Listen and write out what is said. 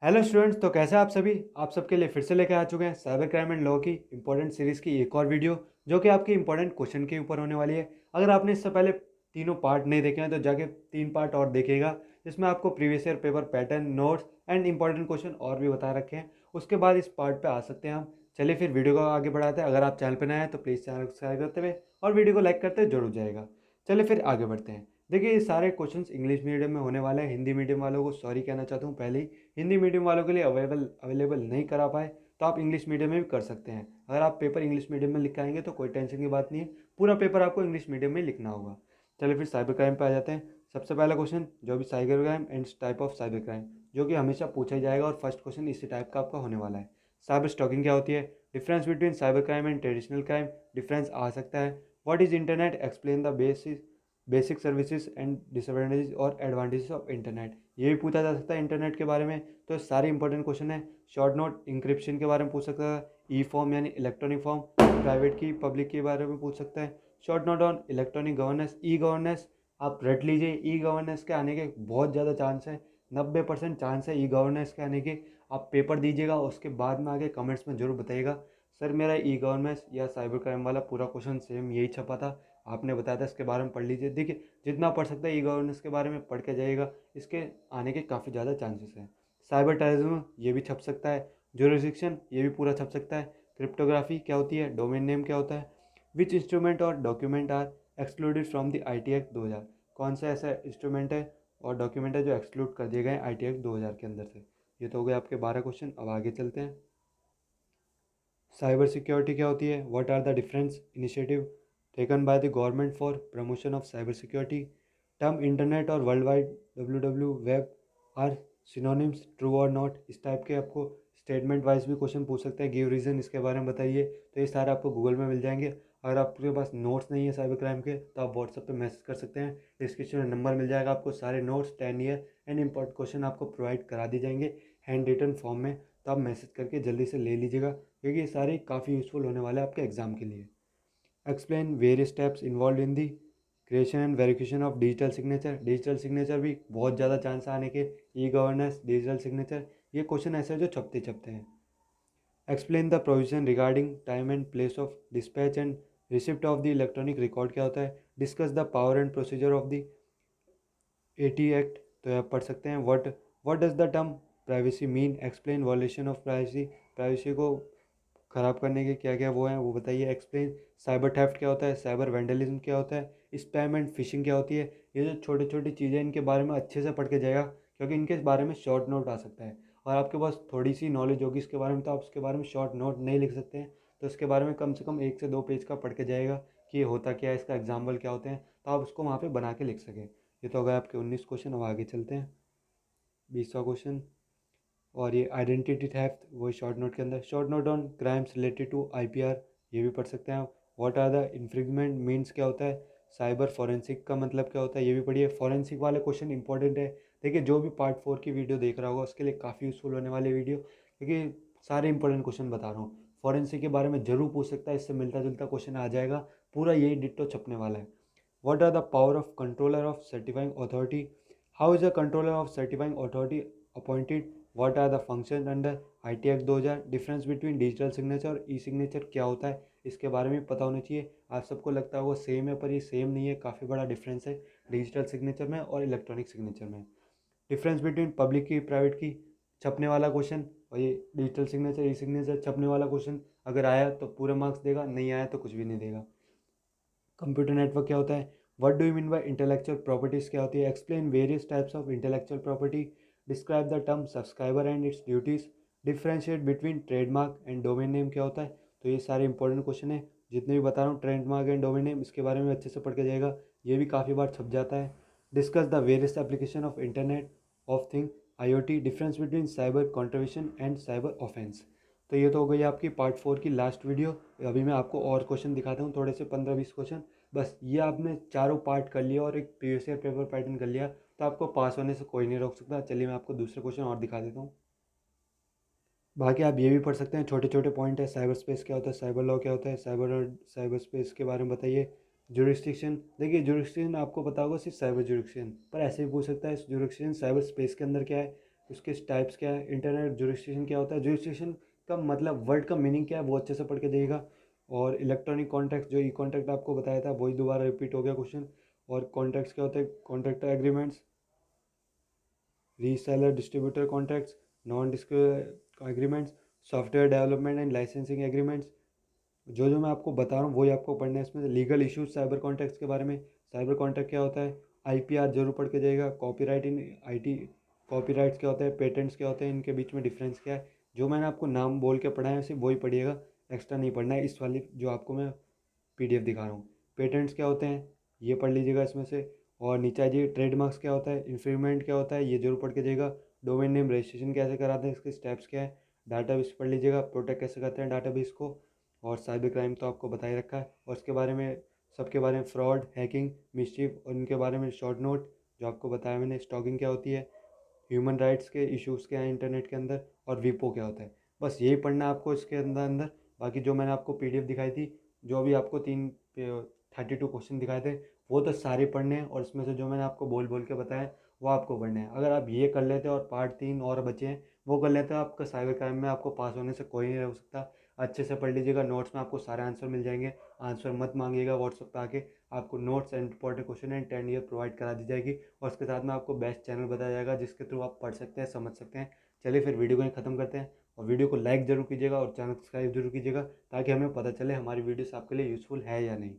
Hello students, तो कैसे हैं आप सभी। आप सबके लिए फिर से लेकर आ चुके हैं साइबर क्राइम एंड लॉ की इंपॉर्टेंट सीरीज़ की एक और वीडियो, जो कि आपकी इंपॉर्टेंट क्वेश्चन के ऊपर होने वाली है। अगर आपने इससे पहले तीनों पार्ट नहीं देखे हैं तो जाके 3 पार्ट और देखिएगा, जिसमें आपको previous year paper pattern, notes and important question और भी बता रखे हैं। उसके बाद इस पार्ट पे आ सकते हैं हम। चलिए फिर वीडियो को आगे बढ़ाते हैं। अगर आप चैनल पर नए हैं तो प्लीज़ चैनल को सब्सक्राइब करते हुए और वीडियो को लाइक करते हुए जरूर जाएगा। चलिए फिर आगे बढ़ते हैं। देखिए, ये सारे क्वेश्चंस इंग्लिश मीडियम में होने वाले हैं। हिंदी मीडियम वालों को सॉरी कहना चाहता हूँ पहले ही। हिंदी मीडियम वालों के लिए अवेलेबल नहीं करा पाए तो आप इंग्लिश मीडियम में भी कर सकते हैं। अगर आप पेपर इंग्लिश मीडियम में लिख के आएंगे तो कोई टेंशन की बात नहीं है, पूरा पेपर आपको इंग्लिश मीडियम में लिखना होगा। चलिए फिर साइबर क्राइम पे आ जाते हैं। सबसे पहला क्वेश्चन जो भी cyber crime and type of cyber crime, जो कि हमेशा पूछा ही जाएगा और फर्स्ट क्वेश्चन इसी टाइप का आपका होने वाला है। साइबर स्टॉकिंग क्या होती है, difference between cyber crime and traditional crime, difference आ सकता है। What is internet, explain the basic services and disadvantages और एडवांटेजेस ऑफ इंटरनेट, ये भी पूछा जा सकता है इंटरनेट के बारे में। तो सारे इंपॉर्टेंट क्वेश्चन है। शॉर्ट नोट इंक्रिप्शन के बारे में पूछ सकता है। ई फॉर्म यानी इलेक्ट्रॉनिक फॉर्म, प्राइवेट की पब्लिक के बारे में पूछ सकता है। Short note on electronic governance, e governance, आप रट लीजिए। ई गवर्नेंस के आने के बहुत ज़्यादा चांस है, 90% चांस है ई गवर्नेंस के आने के। आप पेपर दीजिएगा, उसके बाद में आगे कमेंट्स में जरूर बताइएगा सर मेरा ई गवर्नेंस या साइबर क्राइम वाला पूरा क्वेश्चन सेम यही छपा था, आपने बताया था इसके बारे में पढ़ लीजिए। देखिए, जितना पढ़ सकता है ई गवर्नेंस के बारे में पढ़ के जाइएगा, इसके आने के काफ़ी ज़्यादा चांसेस हैं। साइबर टेररिज्म ये भी छप सकता है। जुरिस्डिक्शन ये भी पूरा छप सकता है। क्रिप्टोग्राफी क्या होती है, डोमेन नेम क्या होता है, विच इंस्ट्रूमेंट और document are excluded from the I T act 2000, कौन सा ऐसा इंस्ट्रूमेंट है और डॉक्यूमेंट है जो एक्सक्लूड कर दिए गए आई टी एक्ट 2000 के अंदर से। ये तो हो गए आपके 12 क्वेश्चन। अब आगे चलते हैं। साइबर सिक्योरिटी क्या होती है, what are the difference initiative taken by the government for promotion of cyber security, term internet और world wide W web are synonyms, true और नॉट। इस टाइप के आपको स्टेटमेंट वाइज भी क्वेश्चन पूछ सकते हैं। गिव रीजन, इसके बारे में बताइए। तो ये सारे आपको गूगल में मिल जाएंगे। अगर आपके पास नोट्स नहीं है साइबर क्राइम के तो आप व्हाट्सएप पे मैसेज कर सकते हैं। डिस्क्रिप्शन में नंबर मिल जाएगा आपको। सारे notes 10 year and important question आपको प्रोवाइड करा दिए जाएंगे हैंड रिटन फॉर्म में। तो आप मैसेज करके जल्दी से ले लीजिएगा, क्योंकि ये सारे काफ़ी यूज़फुल होने वाले हैं आपके एग्जाम के लिए। Explain various steps involve in the creation and verification of digital signature, digital signature भी बहुत ज़्यादा चांस आने के। ई गवर्नेंस, डिजिटल सिग्नेचर, ये क्वेश्चन ऐसे हैं जो छपते छपते हैं। Explain the provision regarding time and place of dispatch and receipt of the electronic record क्या होता है। Discuss the power and procedure of the eighty act, तो आप पढ़ सकते हैं। What does the term privacy mean, explain वॉलेशन of privacy, privacy को ख़राब करने के क्या क्या वो हैं वो बताइए। एक्सप्लेन साइबर थेफ्ट क्या होता है, साइबर वेंडलिज्म क्या होता है, स्पैम एंड फिशिंग क्या होती है। ये जो छोटी छोटी चीज़ें इनके बारे में अच्छे से पढ़ के जाएगा, क्योंकि इनके बारे में शॉर्ट नोट आ सकता है। और आपके पास थोड़ी सी नॉलेज होगी इसके बारे में तो आप उसके बारे में शॉर्ट नोट नहीं लिख सकते हैं। तो इसके बारे में कम से कम 1 से 2 पेज का पढ़ के जाएगा कि ये होता क्या है, इसका एग्जाम्पल क्या होते हैं, तो आप उसको वहाँ पर बना के लिख सकें। ये तो हो गए आपके 19 क्वेश्चन। अब आगे चलते हैं 20वां क्वेश्चन। और ये आइडेंटिटी थेफ्ट वही शॉर्ट नोट के अंदर। Short note on crimes related to IPR, ये भी पढ़ सकते हैं आप। What are the infringement means क्या होता है, साइबर फॉरेंसिक का मतलब क्या होता है, ये भी पढ़िए। फॉरेंसिक वाले क्वेश्चन इंपॉर्टेंट है। देखिए, जो भी पार्ट 4 की वीडियो देख रहा होगा उसके लिए काफ़ी यूज़फुल होने वाली वीडियो, क्योंकि सारे इंपॉर्टेंट क्वेश्चन बता रहा हूँ। फॉरेंसिक के बारे में जरूर पूछ सकता है, इससे मिलता जुलता क्वेश्चन आ जाएगा, पूरा यही डिट्टो छपने वाला है। What are the power of controller of certifying authority, how is the controller of certifying authority appointed, what are the function under I T act 2000, difference between digital signature और e signature क्या होता है, इसके बारे में पता होना चाहिए। आप सबको लगता है वो सेम है, पर ये सेम नहीं है, काफ़ी बड़ा डिफरेंस है डिजिटल सिग्नेचर में और इलेक्ट्रॉनिक सिग्नेचर में। डिफरेंस बिटवीन पब्लिक की प्राइवेट की छपने वाला क्वेश्चन, और ये डिजिटल सिग्नेचर ई सिग्नेचर छपने वाला क्वेश्चन अगर आया तो पूरे मार्क्स देगा, नहीं आया तो कुछ भी नहीं देगा। कंप्यूटर नेटवर्क क्या होता है, what do you mean by intellectual properties क्या होती है, explain various types of intellectual property, describe the term subscriber and it's duties, differentiate between trademark and domain name क्या होता है। तो ये सारे इंपॉर्टेंट क्वेश्चन है जितने भी बता रहा हूँ। ट्रेडमार्क एंड डोमेन नेम, इसके बारे में अच्छे से पढ़ के जाएगा, ये भी काफ़ी बार छप जाता है। Discuss the various application of internet of thing IoT, difference between cyber contribution and cyber offence. तो ये तो हो गई आपकी पार्ट 4 की लास्ट वीडियो। अभी मैं आपको और क्वेश्चन दिखाता हूँ, थोड़े से 15-20 क्वेश्चन। बस ये आपने चारों पार्ट कर लिया और एक प्रीवियस ईयर पेपर पैटर्न कर लिया तो आपको पास होने से कोई नहीं रोक सकता। चलिए मैं आपको दूसरे क्वेश्चन और दिखा देता हूँ। बाकी आप ये भी पढ़ सकते हैं, छोटे छोटे पॉइंट है। साइबर स्पेस क्या होता है, साइबर लॉ क्या होता है, साइबर और साइबर स्पेस के बारे में बताइए। जुरिस्डिक्शन, देखिए जुरिस्डिक्शन आपको पता होगा सिर्फ साइबर जुरिस्डिक्शन, पर ऐसे भी पूछ सकता है जुरिस्डिक्शन साइबर स्पेस के अंदर क्या है। उसके टाइप्स क्या है, इंटरनेट जुरिस्डिक्शन क्या होता है, जुरिस्डिक्शन का मतलब वर्ड का मीनिंग क्या है वो अच्छे से पढ़ के देगा। और इलेक्ट्रॉनिक कॉन्ट्रैक्ट, जो ई कॉन्ट्रैक्ट आपको बताया था वही दोबारा रिपीट हो गया क्वेश्चन। और कॉन्ट्रैक्ट्स क्या होते हैं, contractor agreements, reseller distributor contracts, non disclosure agreements, software development and licensing agreements. जो मैं आपको बता रहा हूँ वही आपको पढ़ना है इसमें। लीगल इश्यूज साइबर कॉन्ट्रैक्ट्स के बारे में, साइबर कॉन्ट्रैक्ट क्या होता है, आईपीआर जरूर पढ़ के जाएगा, कॉपीराइट इन आईटी, कॉपीराइट्स क्या होता है, पेटेंट्स क्या होते हैं, इनके बीच में डिफरेंस क्या है। जो मैंने आपको नाम बोल के पढ़ा है सिर्फ वही पढ़िएगा, एक्स्ट्रा नहीं पढ़ना है। इस वाली जो आपको मैं पीडीएफ दिखा रहा हूँ, पेटेंट्स क्या होते हैं ये पढ़ लीजिएगा इसमें से। और नीचे आ जाइए, ट्रेडमार्क्स क्या होता है, इन्फ्रिंजमेंट क्या होता है ये जरूर पढ़ के जाइएगा, डोमेन नेम रजिस्ट्रेशन कैसे कराते हैं इसके स्टेप्स क्या है, डाटाबेस पढ़ लीजिएगा, प्रोटेक्ट कैसे करते हैं डाटाबेस को। और साइबर क्राइम तो आपको बता ही रखा है, और इसके बारे में सबके बारे में, फ्रॉड, हैकिंग, मिसचीफ और इनके बारे में शॉर्ट नोट जो आपको बताया मैंने, स्टॉकिंग क्या होती है, ह्यूमन राइट्स के इश्यूज़ क्या हैं इंटरनेट के अंदर, और वीपो क्या होता है। बस यही पढ़ना है आपको इसके अंदर अंदर। बाकी जो मैंने आपको पीडीएफ दिखाई थी, जो भी आपको 32 क्वेश्चन दिखाए थे, वो तो सारे पढ़ने हैं। और इसमें से जो मैंने आपको बोल बोल के बताया वो आपको पढ़ने हैं। अगर आप ये कर लेते हैं और पार्ट 3 और बचे हैं वो कर लेते हैं, आपका साइबर क्राइम में आपको पास होने से कोई नहीं रह सकता। अच्छे से पढ़ लीजिएगा, नोट्स में आपको सारे आंसर मिल जाएंगे। आंसर मत मांगिएगा व्हाट्सएप पे आके, आपको notes and important question and 10 year provide करा दी जाएगी। और उसके साथ में आपको बेस्ट चैनल बताया जाएगा जिसके थ्रू आप पढ़ सकते हैं, समझ सकते हैं। चलिए फिर वीडियो को ही ख़त्म करते हैं, और वीडियो को लाइक ज़रूर कीजिएगा और चैनल सब्सक्राइब जरूर कीजिएगा, ताकि हमें पता चले हमारी वीडियोस आपके लिए यूज़फुल है या नहीं।